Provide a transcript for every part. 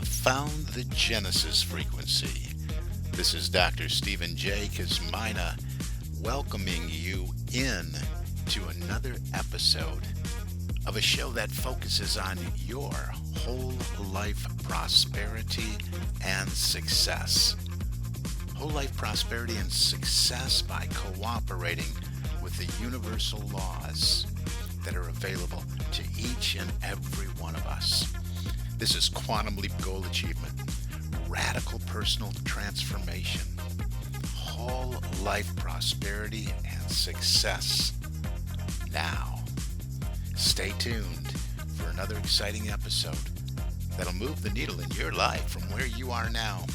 have found the Genesis frequency. This is Dr. Stephen J. Kosmyna welcoming you in to another episode of a show that focuses on your whole life prosperity and success. Whole life prosperity and success by cooperating with the universal laws that are available to each and every one of us. This is Quantum Leap Goal Achievement, Radical Personal Transformation, Whole Life Prosperity and Success. Now, stay tuned for another exciting episode that'll move the needle in your life from where you are now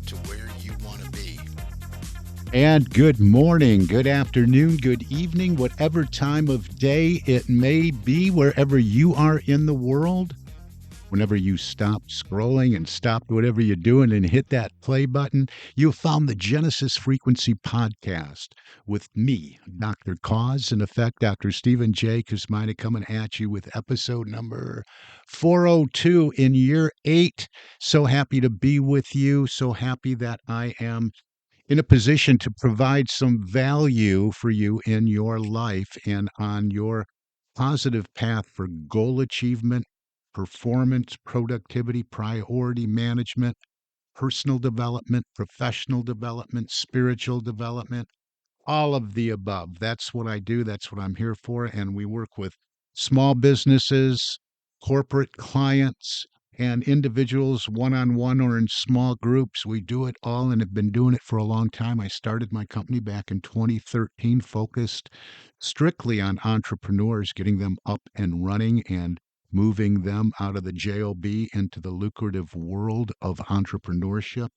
to where you want to be. And good morning, good afternoon, good evening, whatever time of day it may be, wherever you are in the world. Whenever you stop scrolling and stop whatever you're doing and hit that play button, you found the Genesis Frequency Podcast with me, Dr. Cause, in effect, Dr. Stephen J. Kosmyna, coming at you with episode number 402 in year 8. So happy to be with you. So happy that I am in a position to provide some value for you in your life and on your positive path for goal achievement, performance, productivity, priority management, personal development, professional development, spiritual development, all of the above. That's what I do. That's what I'm here for. And we work with small businesses, corporate clients, and individuals one on one or in small groups. We do it all and have been doing it for a long time. I started my company back in 2013, focused strictly on entrepreneurs, getting them up and running and moving them out of the job into the lucrative world of entrepreneurship,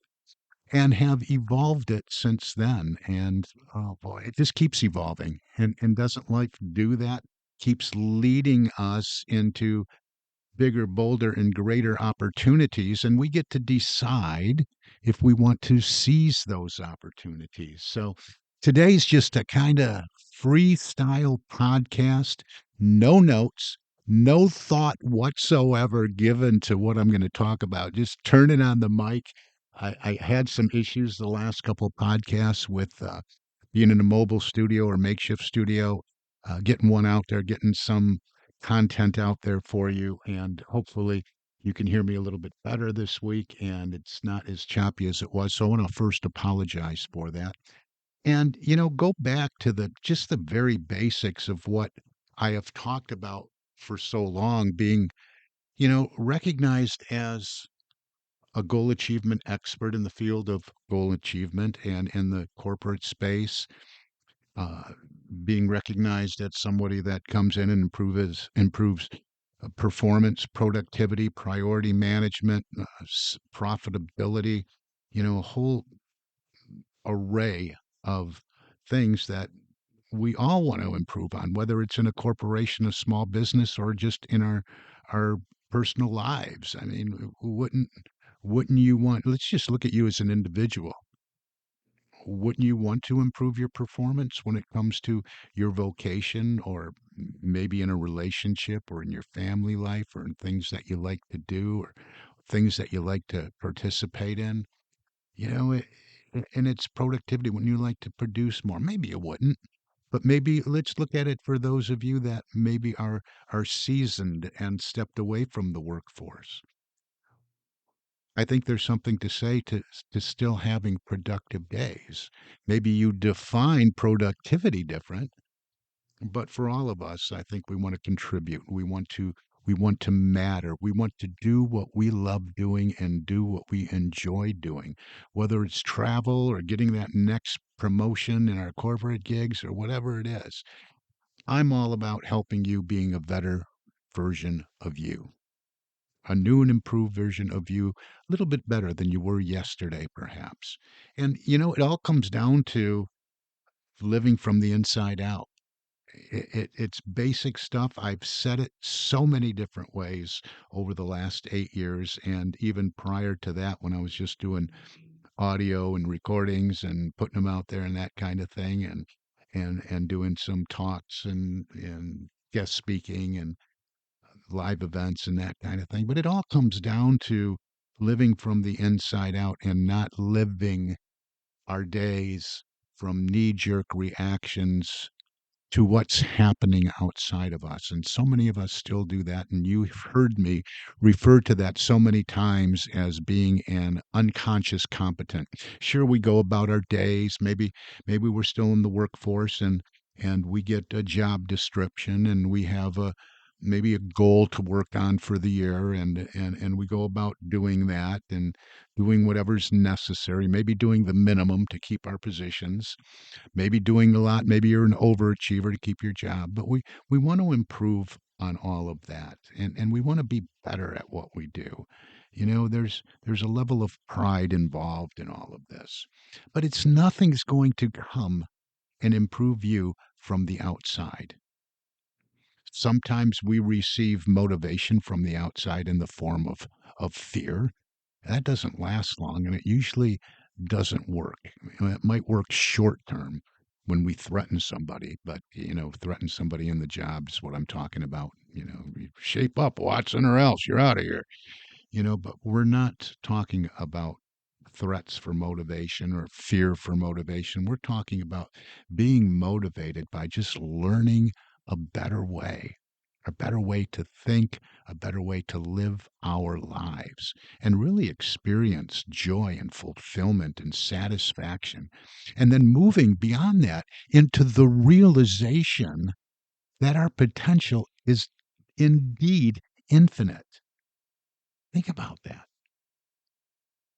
and have evolved it since then. And oh boy, it just keeps evolving. And doesn't life do that? Keeps leading us into bigger, bolder, and greater opportunities. And we get to decide if we want to seize those opportunities. So today's just a kind of freestyle podcast, no notes. No thought whatsoever given to what I'm going to talk about. Just turn it on the mic. I had some issues the last couple of podcasts with being in a mobile studio or makeshift studio, getting one out there, getting some content out there for you. And hopefully you can hear me a little bit better this week and it's not as choppy as it was. So I want to first apologize for that. And, go back to just the very basics of what I have talked about for so long, being, recognized as a goal achievement expert in the field of goal achievement and in the corporate space, uh, being recognized as somebody that comes in and improves performance, productivity, priority management, profitability, a whole array of things that we all want to improve on, whether it's in a corporation, a small business, or just in our personal lives. I mean, wouldn't you want? Let's just look at you as an individual. Wouldn't you want to improve your performance when it comes to your vocation, or maybe in a relationship, or in your family life, or in things that you like to do, or things that you like to participate in? And it's productivity. Wouldn't you like to produce more? Maybe you wouldn't. But maybe let's look at it for those of you that maybe are seasoned and stepped away from the workforce. I think there's something to say to still having productive days. Maybe you define productivity different, but for all of us, I think we want to contribute. We want to matter. We want to do what we love doing and do what we enjoy doing, whether it's travel or getting that next promotion in our corporate gigs or whatever it is. I'm all about helping you being a better version of you, a new and improved version of you, a little bit better than you were yesterday, perhaps. And, it all comes down to living from the inside out. It's basic stuff. I've said it so many different ways over the last 8 years, and even prior to that, when I was just doing audio and recordings and putting them out there and that kind of thing, and doing some talks and guest speaking and live events and that kind of thing. But it all comes down to living from the inside out and not living our days from knee jerk reactions to what's happening outside of us. And so many of us still do that. And you've heard me refer to that so many times as being an unconscious competent. Sure, we go about our days. Maybe we're still in the workforce and we get a job description and we have a maybe a goal to work on for the year and we go about doing that and doing whatever's necessary, maybe doing the minimum to keep our positions, maybe doing a lot, maybe you're an overachiever to keep your job, but we want to improve on all of that and we want to be better at what we do. There's a level of pride involved in all of this, but it's nothing's going to come and improve you from the outside. Sometimes we receive motivation from the outside in the form of fear. That doesn't last long, and it usually doesn't work. It might work short term when we threaten somebody, but threaten somebody in the job is what I'm talking about. Shape up, Watson, or else you're out of here. But we're not talking about threats for motivation or fear for motivation. We're talking about being motivated by just learning a better way, a better way to think, a better way to live our lives, and really experience joy and fulfillment and satisfaction. And then moving beyond that into the realization that our potential is indeed infinite. Think about that.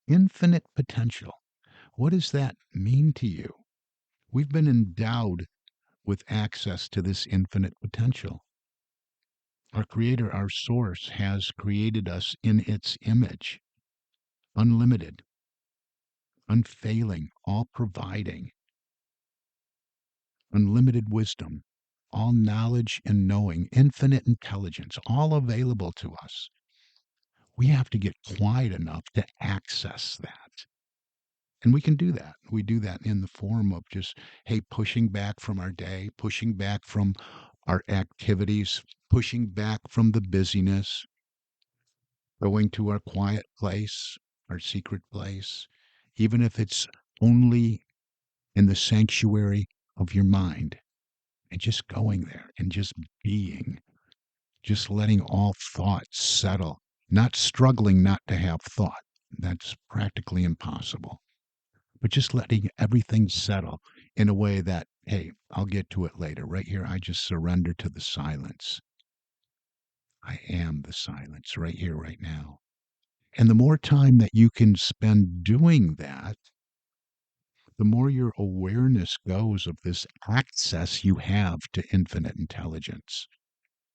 Infinite potential. What does that mean to you? We've been endowed with access to this infinite potential. Our Creator, our Source, has created us in its image, unlimited, unfailing, all providing, unlimited wisdom, all knowledge and knowing, infinite intelligence, all available to us. We have to get quiet enough to access that. And we can do that. We do that in the form of just, hey, pushing back from our day, pushing back from our activities, pushing back from the busyness, going to our quiet place, our secret place, even if it's only in the sanctuary of your mind, and just going there and just being, just letting all thoughts settle, not struggling not to have thought. That's practically impossible. But just letting everything settle in a way that, hey, I'll get to it later. Right here, I just surrender to the silence. I am the silence right here, right now. And the more time that you can spend doing that, the more your awareness goes of this access you have to infinite intelligence,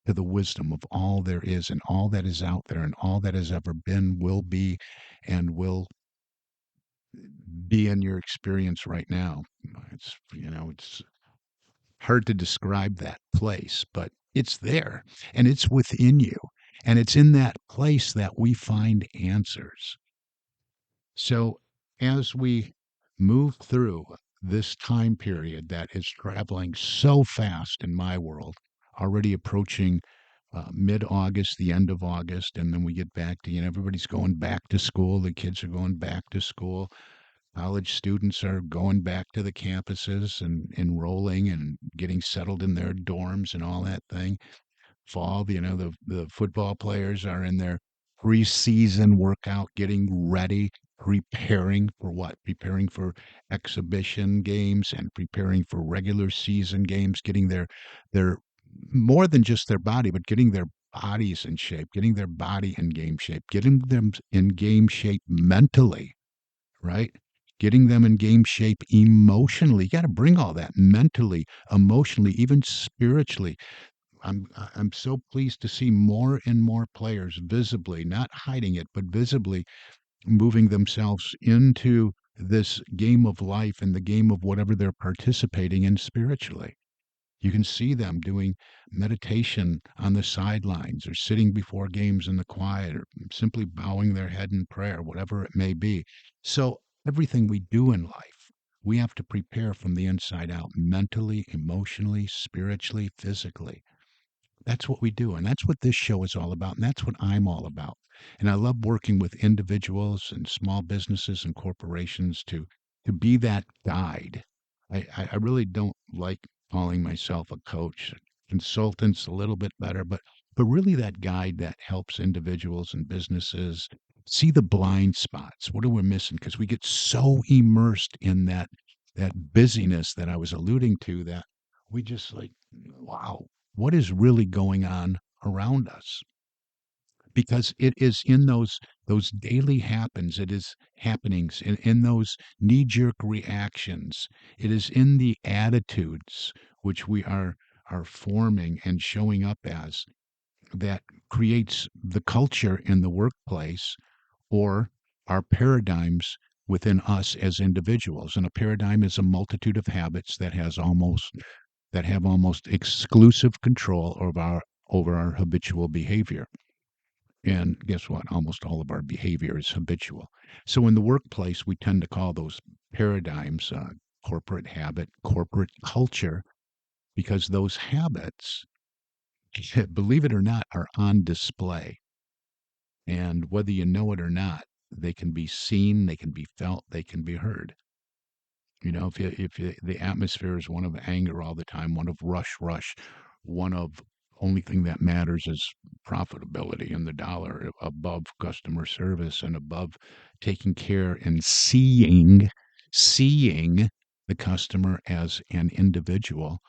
to the wisdom of all there is and all that is out there and all that has ever been, will be, and will be in your experience right now. It's hard to describe that place, but it's there and it's within you. And it's in that place that we find answers. So as we move through this time period that is traveling so fast in my world, already approaching mid August, the end of August, and then we get back to, everybody's going back to school. The kids are going back to school. College students are going back to the campuses and enrolling and getting settled in their dorms and all that thing. Fall, the football players are in their preseason workout, getting ready, preparing for what? Preparing for exhibition games and preparing for regular season games, getting their more than just their body, but getting their bodies in shape, getting their body in game shape, getting them in game shape mentally, right? Getting them in game shape emotionally. You got to bring all that mentally, emotionally, even spiritually. I'm so pleased to see more and more players visibly, not hiding it, but visibly moving themselves into this game of life and the game of whatever they're participating in spiritually. You can see them doing meditation on the sidelines or sitting before games in the quiet or simply bowing their head in prayer, whatever it may be. So, everything we do in life, we have to prepare from the inside out mentally, emotionally, spiritually, physically. That's what we do, and that's what this show is all about, and that's what I'm all about. And I love working with individuals and small businesses and corporations to be that guide. I really don't like calling myself a coach. Consultant's a little bit better, but really that guide that helps individuals and businesses see the blind spots. What are we missing? Because we get so immersed in that busyness that I was alluding to that we just like, wow, what is really going on around us, because it is in those daily happens, it is happenings in those knee-jerk reactions, it is in the attitudes which we are forming and showing up as, that creates the culture in the workplace, or our paradigms within us as individuals. And a paradigm is a multitude of habits that have almost exclusive control over our habitual behavior. And guess what? Almost all of our behavior is habitual. So in the workplace, we tend to call those paradigms corporate habit, corporate culture, because those habits, believe it or not, are on display. And whether you know it or not, they can be seen, they can be felt, they can be heard. The atmosphere is one of anger all the time, one of rush, one of only thing that matters is profitability and the dollar, above customer service and above taking care and seeing the customer as an individual,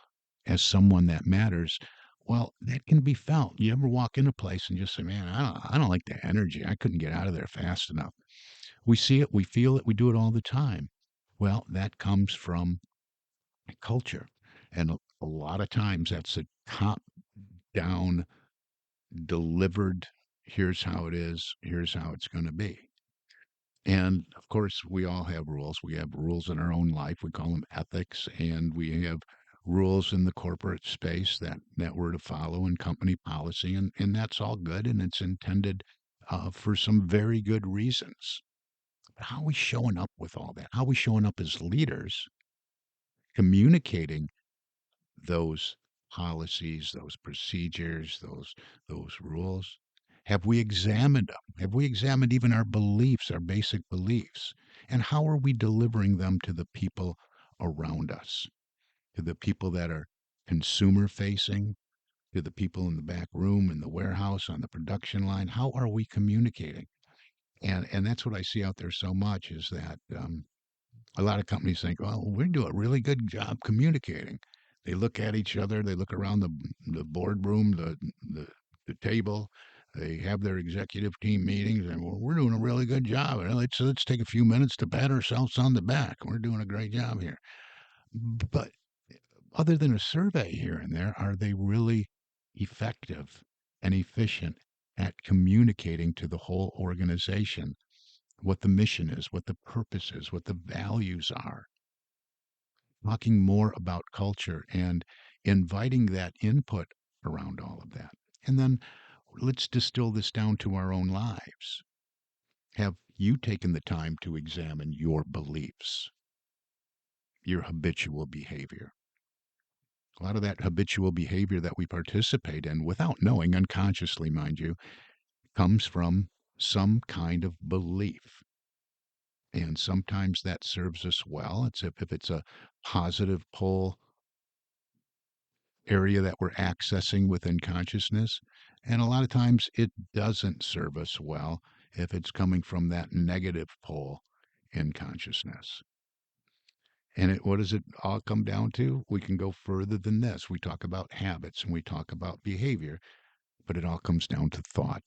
as someone that matters. Well, that can be felt. You ever walk in a place and just say, "Man, I don't like the energy. I couldn't get out of there fast enough." We see it, we feel it, we do it all the time. Well, that comes from culture. And a lot of times that's a top down delivered, here's how it is, here's how it's going to be. And of course, we all have rules. We have rules in our own life. We call them ethics. And we have rules in the corporate space that we're to follow, and company policy. And that's all good. And it's intended for some very good reasons. How are we showing up with all that? How are we showing up as leaders, communicating those policies, those procedures, those rules? Have we examined them? Have we examined even our beliefs, our basic beliefs? And how are we delivering them to the people around us, to the people that are consumer facing, to the people in the back room, in the warehouse, on the production line? How are we communicating? And that's what I see out there so much, is that a lot of companies think, "Oh, we do a really good job communicating." They look at each other, they look around the boardroom, the table, they have their executive team meetings, and well, we're doing a really good job. And let's take a few minutes to pat ourselves on the back. We're doing a great job here. But other than a survey here and there, are they really effective and efficient at communicating to the whole organization what the mission is, what the purpose is, what the values are? Talking more about culture and inviting that input around all of that. And then let's distill this down to our own lives. Have you taken the time to examine your beliefs, your habitual behavior? A lot of that habitual behavior that we participate in without knowing, unconsciously, mind you, comes from some kind of belief. And sometimes that serves us well. If it's a positive pull area that we're accessing within consciousness. And a lot of times it doesn't serve us well if it's coming from that negative pole in consciousness. And what does it all come down to? We can go further than this. We talk about habits and we talk about behavior, but it all comes down to thought.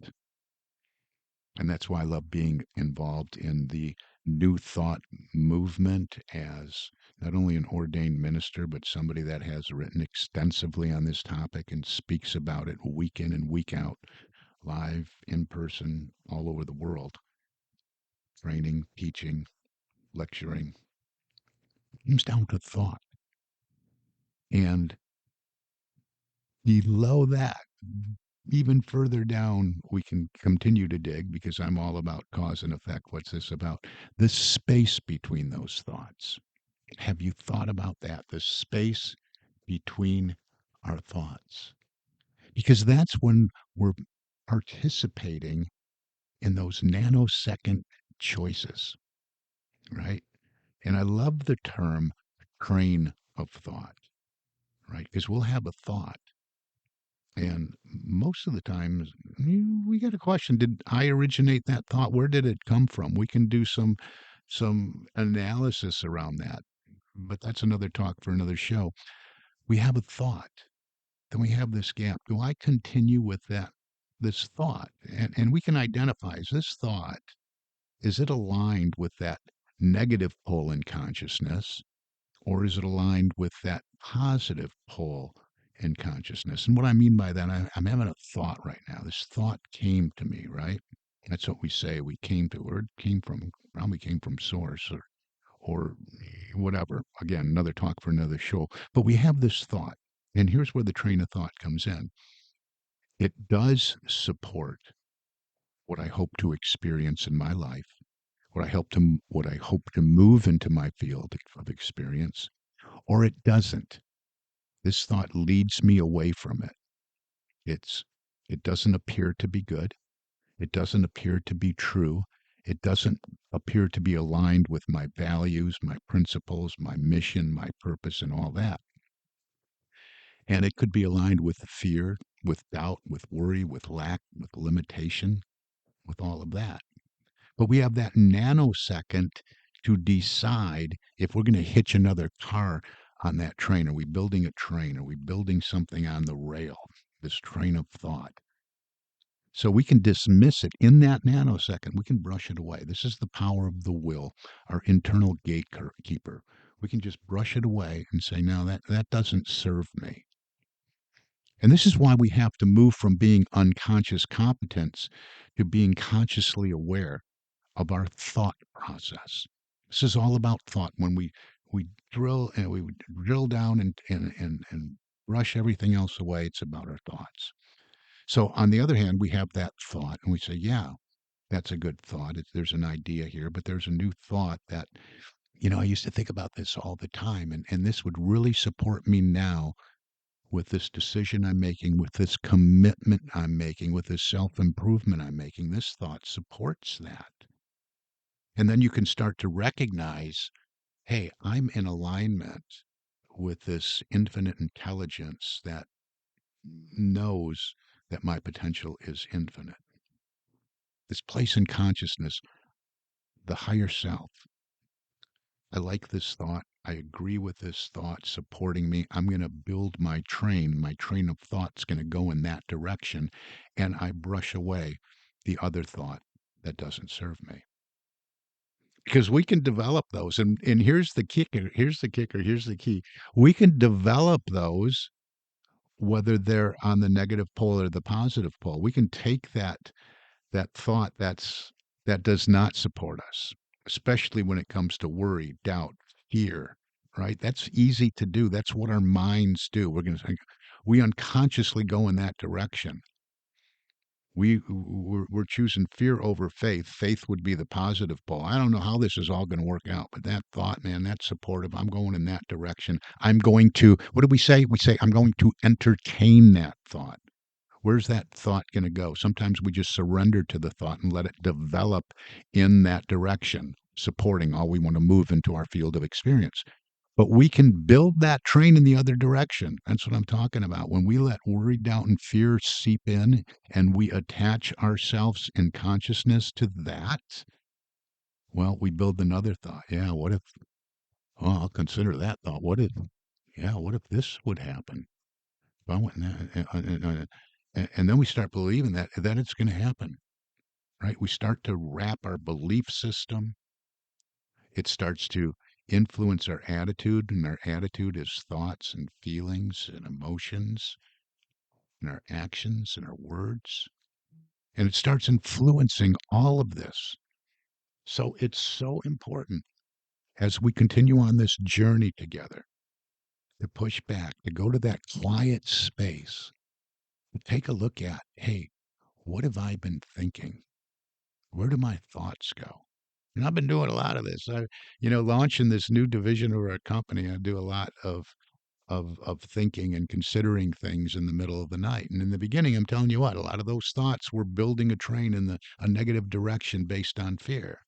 And that's why I love being involved in the New Thought movement, as not only an ordained minister, but somebody that has written extensively on this topic and speaks about it week in and week out, live, in person, all over the world, training, teaching, lecturing. It comes down to thought. And below that, even further down, we can continue to dig, because I'm all about cause and effect. What's this about? The space between those thoughts. Have you thought about that? The space between our thoughts. because that's when we're participating in those nanosecond choices, right? And I love the term train of thought, right? Because we'll have a thought. And most of the time, we get a question: did I originate that thought? Where did it come from? We can do some analysis around that, but that's another talk for another show. We have a thought, then we have this gap. Do I continue with this thought? And we can identify, is this thought, is it aligned with that negative pole in consciousness, or is it aligned with that positive pole in consciousness? And what I mean by that, I'm having a thought right now. This thought came to me, right? That's what we say. We came to, or it came from, probably came from source, or whatever. Again, another talk for another show. But we have this thought. And here's where the train of thought comes in. It does support what I hope to experience in my life, what I hope to move into my field of experience, or it doesn't. This thought leads me away from it. It's it doesn't appear to be good. It doesn't appear to be true. It doesn't appear to be aligned with my values, my principles, my mission, my purpose, and all that. And it could be aligned with fear, with doubt, with worry, with lack, with limitation, with all of that. But we have that nanosecond to decide if we're going to hitch another car on that train. Are we building a train? Are we building something on the rail? This train of thought. So we can dismiss it in that nanosecond. We can brush it away. This is the power of the will, our internal gatekeeper. We can just brush it away and say, no, that doesn't serve me. And this is why we have to move from being unconscious competence to being consciously aware of our thought process. This is all about thought. When we drill down and brush everything else away, it's about our thoughts. So on the other hand, we have that thought and we say, yeah, that's a good thought. There's an idea here, but there's a new thought that, I used to think about this all the time, and this would really support me now with this decision I'm making, with this commitment I'm making, with this self improvement I'm making. This thought supports that. And then you can start to recognize, hey, I'm in alignment with this infinite intelligence that knows that my potential is infinite. This place in consciousness, the higher self. I like this thought. I agree with this thought supporting me. I'm going to build my train. My train of thought's going to go in that direction. And I brush away the other thought that doesn't serve me. Because we can develop those. And here's the kicker. Here's the kicker. Here's the key. We can develop those whether they're on the negative pole or the positive pole. We can take that thought that does not support us, especially when it comes to worry, doubt, fear, right? That's easy to do. That's what our minds do. We unconsciously go in that direction. We're choosing fear over faith. Faith would be the positive pole. I don't know how this is all going to work out, but that thought, man, that's supportive. I'm going in that direction. I'm going to, what do we say? We say, I'm going to entertain that thought. Where's that thought going to go? Sometimes we just surrender to the thought and let it develop in that direction, supporting all we want to move into our field of experience. But we can build that train in the other direction. That's what I'm talking about. When we let worry, doubt, and fear seep in and we attach ourselves in consciousness to that, well, we build another thought. Yeah, what if, oh, I'll consider that thought. What if this would happen? If I went and then we start believing that it's going to happen, right? We start to wrap our belief system. It starts to influence our attitude, and our attitude is thoughts and feelings and emotions and our actions and our words. And it starts influencing all of this. So it's so important as we continue on this journey together to push back, to go to that quiet space, to take a look at, hey, what have I been thinking? Where do my thoughts go? And I've been doing a lot of this. Launching this new division of our company, I do a lot of of thinking and considering things in the middle of the night. And in the beginning, I'm telling you what, a lot of those thoughts were building a train in a negative direction based on fear.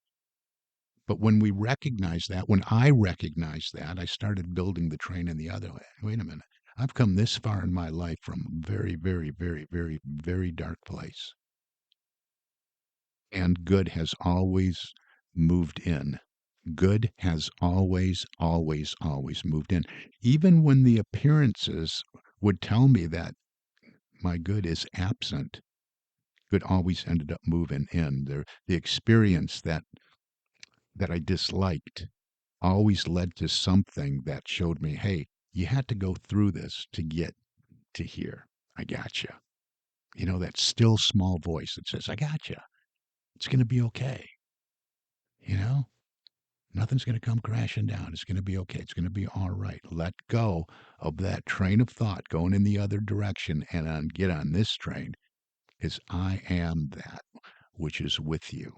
But when we recognize that, when I recognized that, I started building the train in the other way. Wait a minute. I've come this far in my life from a very, very, very, very, very dark place. And good has always moved in. Good has always, always, always moved in. Even when the appearances would tell me that my good is absent, good always ended up moving in. The experience that I disliked always led to something that showed me, hey, you had to go through this to get to here. I gotcha. You know, that still small voice that says, I gotcha. It's going to be okay. You know, nothing's going to come crashing down. It's going to be okay. It's going to be all right. Let go of that train of thought going in the other direction and get on this train because I am that which is with you.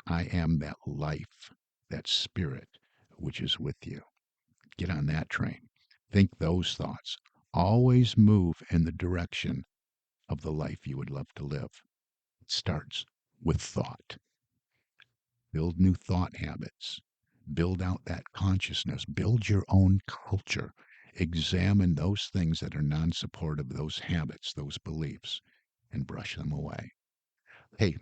I am that life, that spirit which is with you. Get on that train. Think those thoughts. Always move in the direction of the life you would love to live. It starts with thought. Build new thought habits. Build out that consciousness. Build your own culture. Examine those things that are non supportive, those habits, those beliefs, and brush them away. Hey,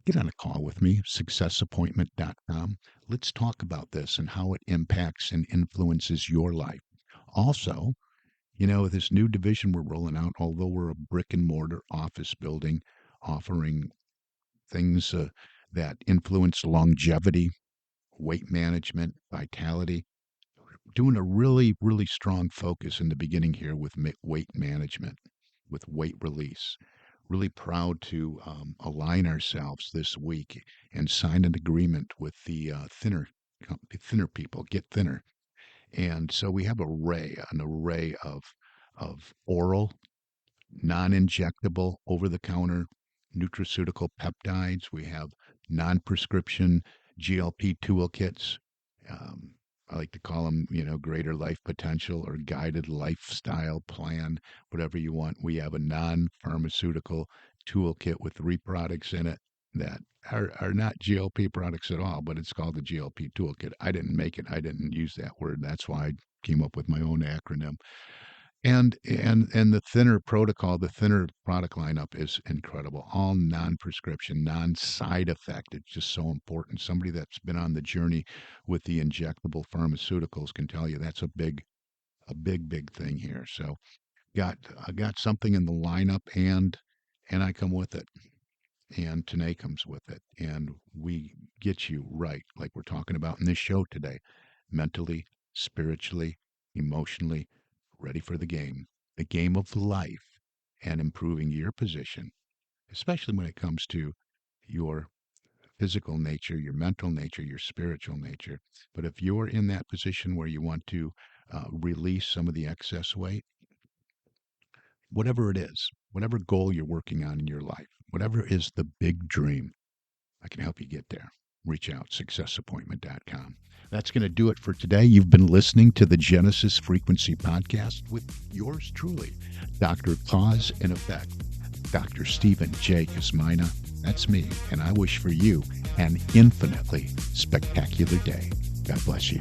get on a call with me, successappointment.com. Let's talk about this and how it impacts and influences your life. Also, you know, this new division we're rolling out, although we're a brick and mortar office building offering things that influence longevity, weight management, vitality, doing a really, really strong focus in the beginning here with weight management, with weight release. Really proud to align ourselves this week and sign an agreement with the thinner people, Get Thinner. And so we have an array of oral, non-injectable, over-the-counter nutraceutical peptides. We have non-prescription GLP toolkits. I like to call them, you know, greater life potential or guided lifestyle plan, whatever you want. We have a non-pharmaceutical toolkit with 3 products in it that are not GLP products at all, but it's called the GLP toolkit. I didn't make it. I didn't use that word. That's why I came up with my own acronym. And the thinner protocol, the thinner product lineup is incredible. All non-prescription, non-side effect. It's just so important. Somebody that's been on the journey with the injectable pharmaceuticals can tell you that's a big thing here. So I got something in the lineup and I come with it. And Tanae comes with it. And we get you right, like we're talking about in this show today, mentally, spiritually, emotionally, ready for the game of life, and improving your position, especially when it comes to your physical nature, your mental nature, your spiritual nature. But if you're in that position where you want to release some of the excess weight, whatever it is, whatever goal you're working on in your life, whatever is the big dream, I can help you get there. Reach out, successappointment.com. That's going to do it for today. You've been listening to the Genesis Frequency Podcast with yours truly, Dr. Cause and Effect, Dr. Stephen J. Kosmyna. That's me, and I wish for you an infinitely spectacular day. God bless you.